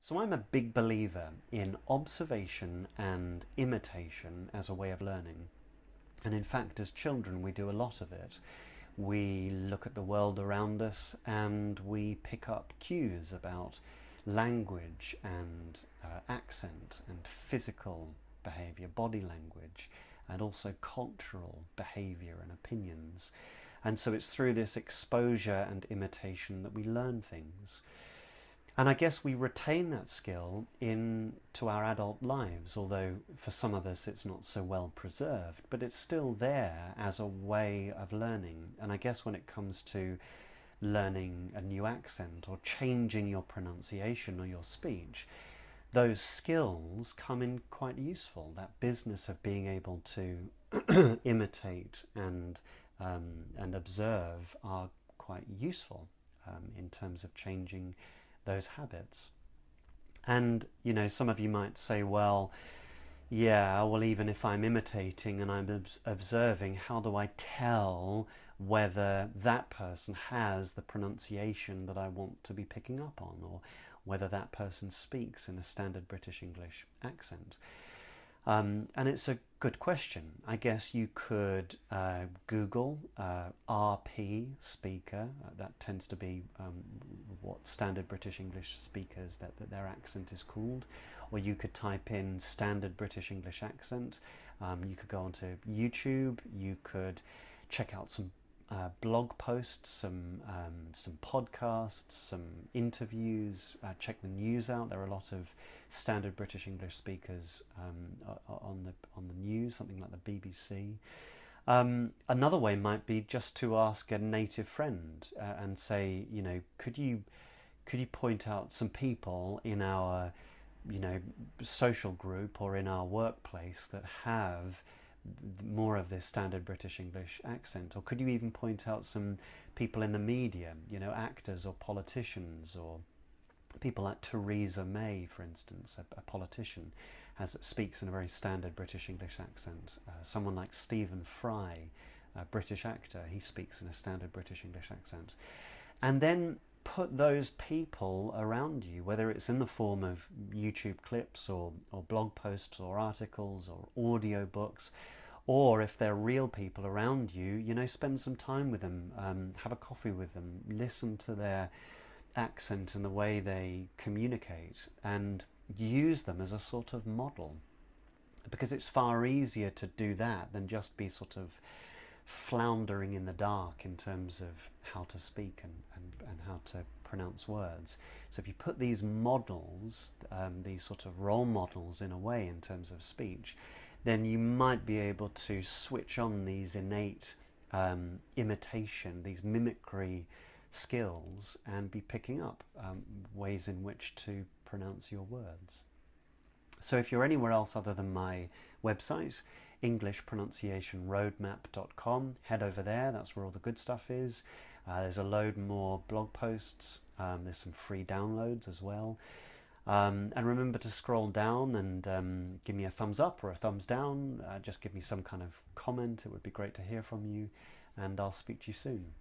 So I'm a big believer in observation and imitation as a way of learning. And in fact, as children, we do a lot of it. We look at the world around us and we pick up cues about language and accent and physical behavior, body language, and also cultural behavior and opinions. And so it's through this exposure and imitation that we learn things. And I guess we retain that skill into our adult lives, although for some of us it's not so well preserved, but it's still there as a way of learning. And I guess when it comes to learning a new accent or changing your pronunciation or your speech, those skills come in quite useful. That business of being able to imitate and observe are quite useful in terms of changing those habits. And some of you might say, well, yeah, well, even if I'm imitating and I'm observing, how do I tell whether that person has the pronunciation that I want to be picking up on, or whether that person speaks in a standard British English accent? And it's a good question. I guess you could Google RP speaker. That tends to be what standard British English speakers that their accent is called. Or you could type in standard British English accent. You could go onto YouTube. You could check out some blog posts, some podcasts, some interviews. Check the news out. There are a lot of standard British English speakers on the news, something like the BBC. Another way might be just to ask a native friend and say, could you point out some people in our social group or in our workplace that have more of this standard British English accent? Or could you even point out some people in the media, actors or politicians, or people like Theresa May, for instance, a politician, speaks in a very standard British English accent. Someone like Stephen Fry, a British actor, he speaks in a standard British English accent. And then put those people around you, whether it's in the form of YouTube clips or blog posts or articles or audio books, or if they're real people around you, spend some time with them, have a coffee with them, listen to their accent and the way they communicate, and use them as a sort of model. Because it's far easier to do that than just be sort of floundering in the dark in terms of how to speak and how to pronounce words. So if you put these models, these sort of role models in a way in terms of speech, then you might be able to switch on these innate imitation, these mimicry skills, and be picking up ways in which to pronounce your words. So if you're anywhere else other than my website, englishpronunciationroadmap.com, head over there. That's where all the good stuff is. There's a load more blog posts. There's some free downloads as well. And remember to scroll down and give me a thumbs up or a thumbs down. Just give me some kind of comment. It would be great to hear from you, and I'll speak to you soon.